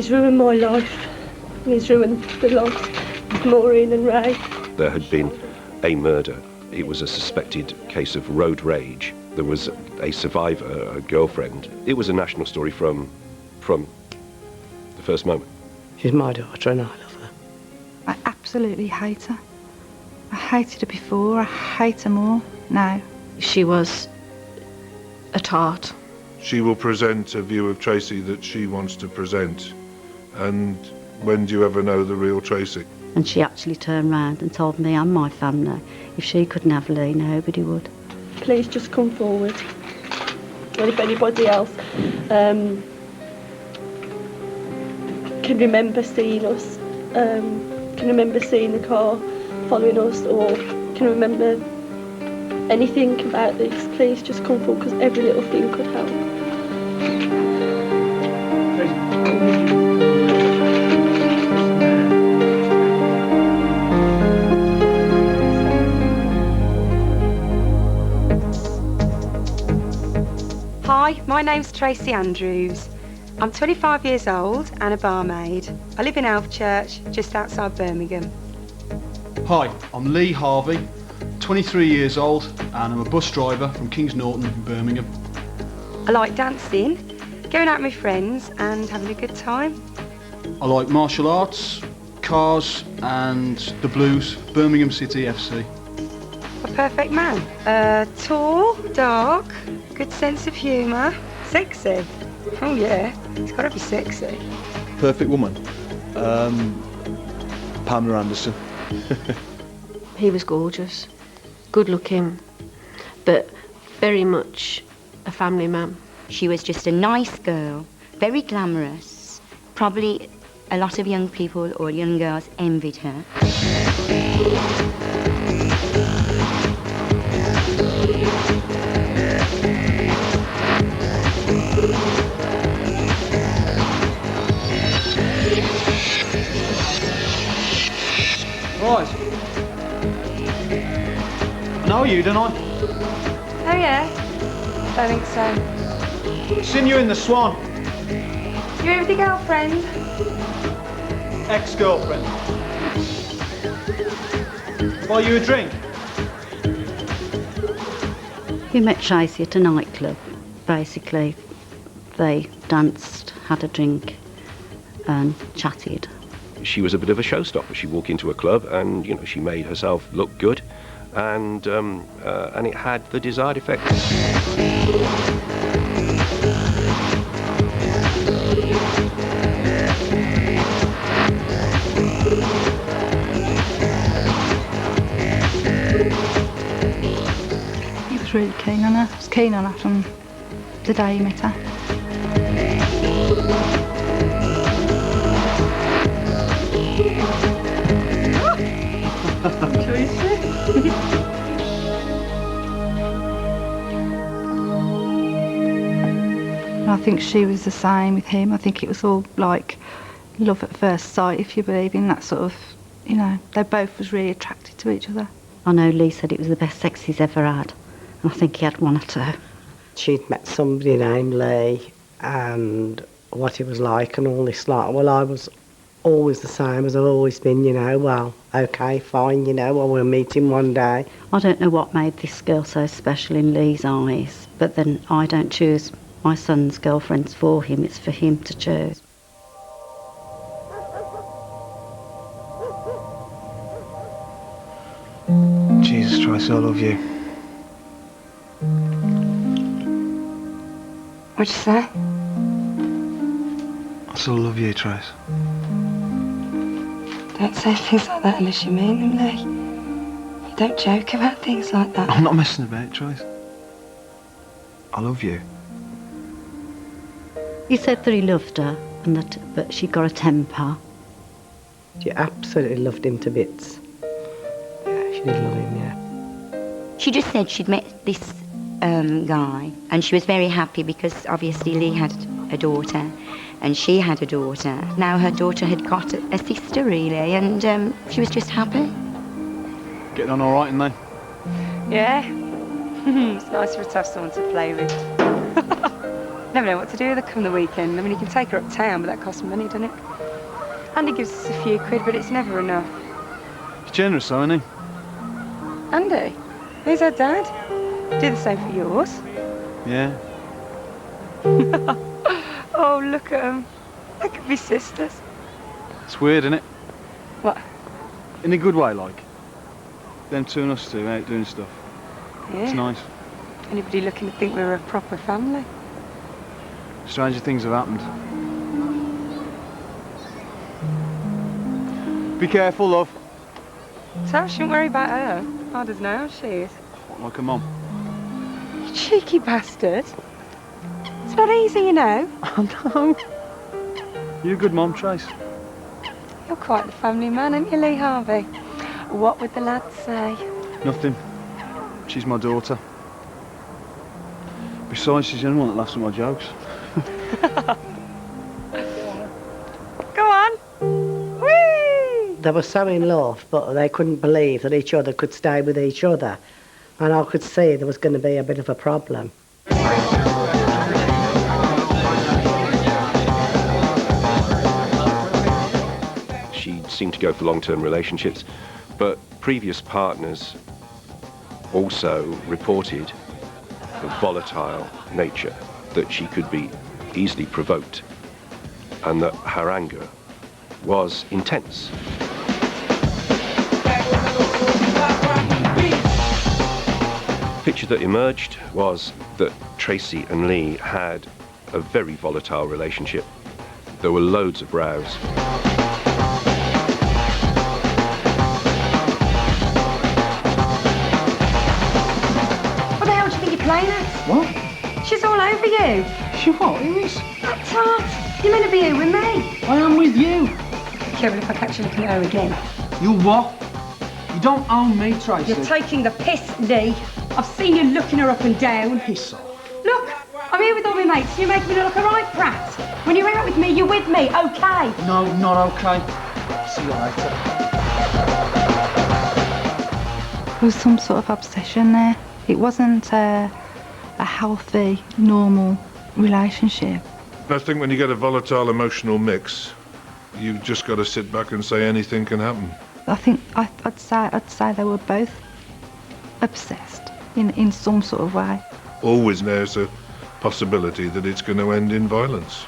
He's ruined my life. He's ruined the life of Maureen and Ray. There had been a murder. It was a suspected case of road rage. There was a survivor, a girlfriend. It was a national story from the first moment. She's my daughter and I love her. I absolutely hate her. I hated her before, I hate her more now. She was a tart. She will present a view of Tracie that she wants to present. And when do you ever know the real Tracie? And she actually turned round and told me and my family if she couldn't have Lee, nobody would. Please just come forward. And if anybody else can remember seeing us, can remember seeing the car following us, or can remember anything about this, please just come forward, because every little thing could help. Hi, my name's Tracie Andrews. I'm 25 years old and a barmaid. I live in Elfchurch, just outside Birmingham. Hi, I'm Lee Harvey, 23 years old, and I'm a bus driver from Kings Norton in Birmingham. I like dancing, going out with my friends and having a good time. I like martial arts, cars, and the blues, Birmingham City FC. A perfect man. Tall, dark, good sense of humour, sexy. Oh yeah, he's got to be sexy. Perfect woman. Pamela Anderson. He was gorgeous, good looking, but very much a family man. She was just a nice girl, very glamorous. Probably a lot of young people or young girls envied her. Right. I know you, don't I? Oh yeah? I think so. Seen you in the Swan. You here with your girlfriend? Ex-girlfriend. Buy you a drink? We met Tracie at a nightclub. Basically, they danced, had a drink and chatted. She was a bit of a showstopper. She'd walk into a club and, you know, she made herself look good, and it had the desired effect. He was really keen on her. He was keen on her from the day he met her. And I think she was the same with him. I think it was all like love at first sight, if you believe in that sort of, you know, they both was really attracted to each other. I know Lee said it was the best sex he's ever had, and I think he had one or two. She'd met somebody named Lee, and what he was like and all this like, well, I was always the same as I've always been, you know, well, okay, fine, you know, well, we'll meet him one day. I don't know what made this girl so special in Lee's eyes, but then I don't choose my son's girlfriends for him, it's for him to choose. Jesus Tracie, I love you. What'd you say? I still love you, Trace. Don't say things like that unless you mean them, Lee. You don't joke about things like that. I'm not messing about, Trace. I love you. He said that he loved her, and that, but she got a temper. She absolutely loved him to bits. Yeah, she did love him, yeah. She just said she'd met this guy, and she was very happy because obviously Lee had a daughter and she had a daughter. Now her daughter had got a sister, really, and she was just happy. Getting on all right, and then? Yeah. It's nicer to have someone to play with. Never know what to do with her come the weekend. I mean, you can take her uptown, but that costs money, doesn't it? Andy gives us a few quid, but it's never enough. He's generous, though, isn't he? Andy? Who's her dad? Do the same for yours. Yeah. Oh, look at them. They could be sisters. It's weird, isn't it? What? In a good way, like. Them two and us two out doing stuff. Yeah. It's nice. Anybody looking to think we were a proper family? Stranger things have happened. Be careful, love. So I shouldn't worry about her. I don't know how she is. Like a mum. You cheeky bastard. It's not easy, you know. Oh, no. You're a good mum, Trace. You're quite the family man, aren't you, Lee Harvey? What would the lads say? Nothing. She's my daughter. Besides, she's the only one that laughs at my jokes. Go on. Whee! They were so in love, but they couldn't believe that each other could stay with each other. And I could see there was going to be a bit of a problem. She seemed to go for long-term relationships, but previous partners also reported a volatile nature, that she could be easily provoked, and that her anger was intense. The picture that emerged was that Tracie and Lee had a very volatile relationship. There were loads of rows. What the hell do you think you're playing at? What? She's all over you. She what? Who is? That tart. You're meant to be here with me. I am with you. Be careful if I catch you looking at her again. You what? You don't own me, Tracy. You're taking the piss, Lee. I've seen you looking her up and down. Piss off. Look, I'm here with all my mates. You're making me look a right brat. When you're out with me, you're with me, okay? No, not okay. See you later. There was some sort of obsession there. It wasn't a healthy, normal relationship. I think when you get a volatile emotional mix, you've just got to sit back and say anything can happen. I think I'd say they were both obsessed in some sort of way. Always there's a possibility that it's going to end in violence.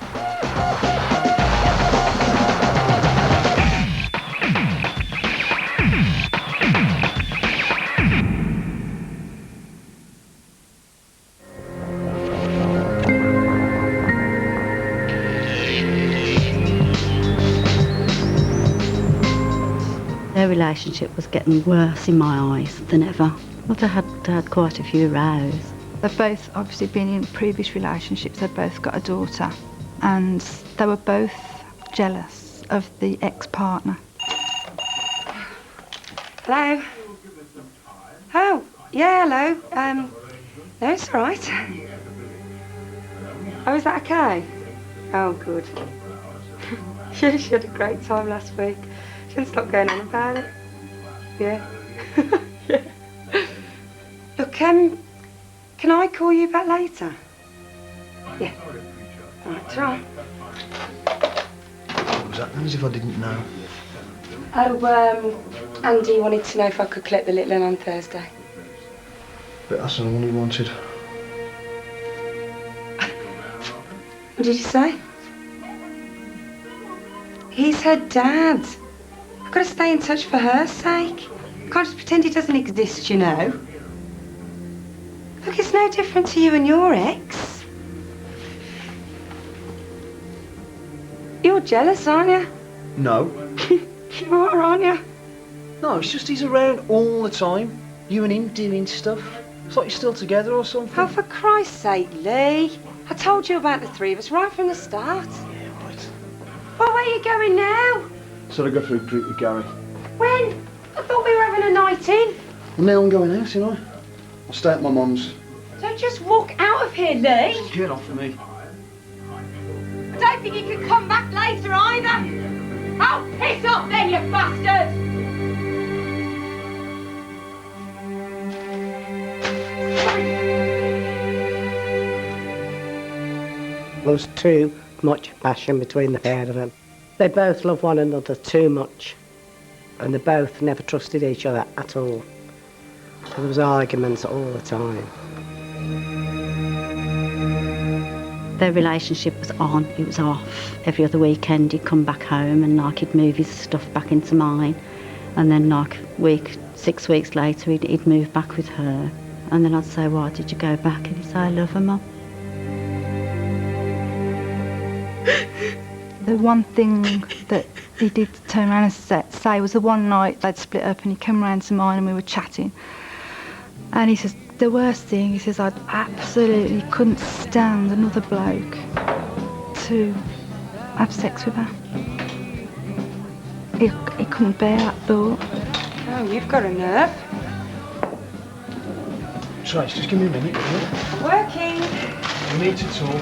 Their relationship was getting worse in my eyes than ever. Well, they had quite a few rows. They've both obviously been in previous relationships. They've both got a daughter, and they were both jealous of the ex-partner. Hello? Oh, yeah, hello. No, it's all right. Oh, is that okay? Oh, good. She had a great time last week. She didn't stop going on about it. Yeah. Yeah. Look, can I call you back later? Yeah. All right, try. What was happening as if I didn't know? Oh, Andy wanted to know if I could collect the little one on Thursday. But that's not what he wanted. What did you say? He's her dad. I've got to stay in touch for her sake. Can't just pretend he doesn't exist, you know. Look, it's no different to you and your ex. You're jealous, aren't you? No. You are, aren't you? No, it's just he's around all the time. You and him doing stuff. It's like you're still together or something. Oh, for Christ's sake, Lee. I told you about the three of us right from the start. Yeah, right. Well, where are you going now? So I go for a drink with Gary. When? I thought we were having a night in. Well, now I'm going out, you know. I'll stay at my mum's. Don't just walk out of here, Lee. Get off of me. I don't think you can come back later either. Oh, piss off then, you bastard! There was too much passion between the pair of them. They both loved one another too much, and they both never trusted each other at all. So there was arguments all the time. Their relationship was on, it was off. Every other weekend he'd come back home and like he'd move his stuff back into mine, and then like 6 weeks later he'd move back with her, and then I'd say, why did you go back? And he'd say, I love her, Mum. The one thing that he did turn around and say was the one night they'd split up and he came round to mine and we were chatting, and he says, the worst thing, he says, I absolutely couldn't stand another bloke to have sex with her. He couldn't bear that thought. Oh, you've got a nerve. Trace, just give me a minute, will you? Working. We need to talk.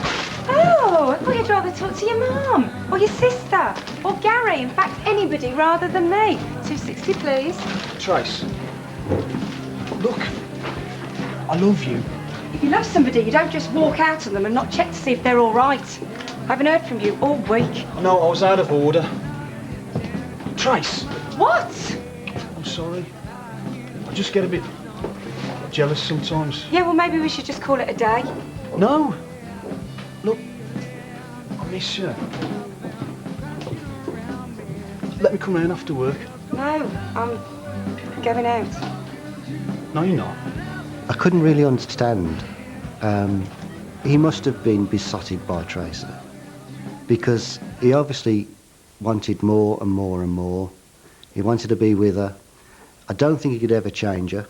Oh, I thought you'd rather talk to your mum, or your sister, or Gary. In fact, anybody rather than me. 260, please. Trace, look, I love you. If you love somebody, you don't just walk out on them and not check to see if they're all right. I haven't heard from you all week. No, I was out of order. Trace! What? I'm sorry. I just get a bit jealous sometimes. Yeah, well, maybe we should just call it a day. No! Look, I miss you. Let me come round after work. No, I'm going out. No, you're not. I couldn't really understand. He must have been besotted by Tracy, because he obviously wanted more and more and more. He wanted to be with her. I don't think he could ever change her,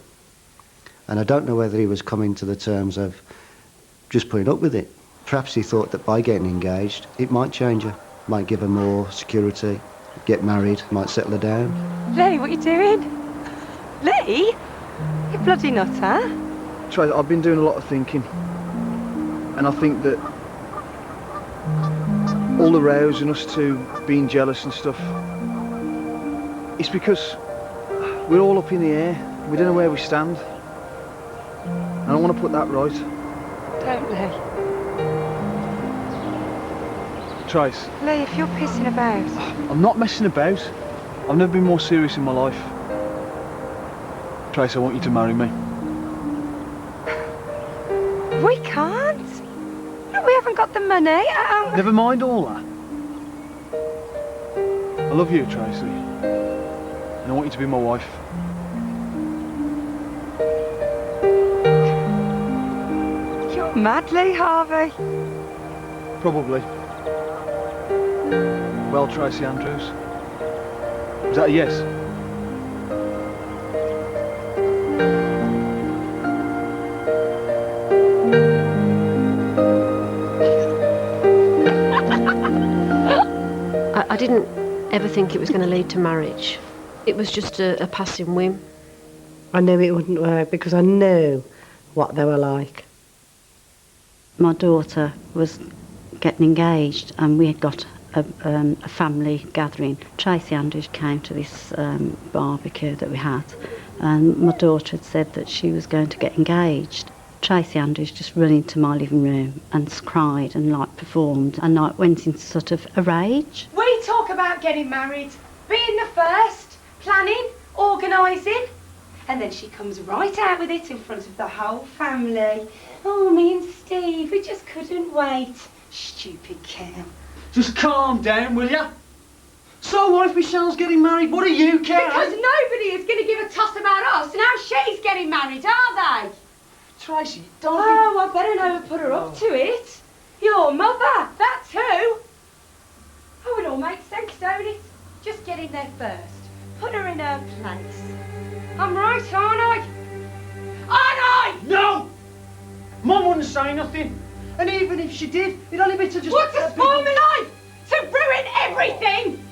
and I don't know whether he was coming to the terms of just putting up with it. Perhaps he thought that by getting engaged it might change her, might give her more security, get married, might settle her down. Lee, what are you doing? Lee? You bloody nutter. Trace, I've been doing a lot of thinking, and I think that all the rows and us two being jealous and stuff, it's because we're all up in the air. We don't know where we stand, and I want to put that right. Don't, Lee. Trace. Lee, if you're pissing about... I'm not messing about. I've never been more serious in my life. Trace, I want you to marry me. We can't. Look, we haven't got the money. Never mind all that. I love you, Tracy. And I want you to be my wife. You're mad, Lee Harvey. Probably. Well, Tracie Andrews. Is that a yes? I didn't ever think it was going to lead to marriage. It was just a passing whim. I knew it wouldn't work because I knew what they were like. My daughter was getting engaged and we had got a family gathering. Tracie Andrews came to this barbecue that we had, and my daughter had said that she was going to get engaged. Tracie Andrews just ran into my living room and cried and like performed and like went into sort of a rage. We talk about getting married, being the first, planning, organising, and then she comes right out with it in front of the whole family. Oh, me and Steve, we just couldn't wait. Stupid cow. Just calm down, will ya? So what if Michelle's getting married? What do you care? Because nobody is going to give a toss about us and how she's getting married, are they? Tracy, don't... Oh, I better never put her up to it. Your mother, that too. Oh, it all makes sense, don't it? Just get in there first. Put her in her place. I'm right, aren't I? Aren't I? No! Mum wouldn't say nothing. And even if she did, it'd only be to just... What, to spoil my life? To ruin everything?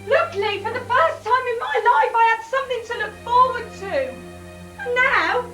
Look, Lee, for the first time in my life I had something to look forward to. And now...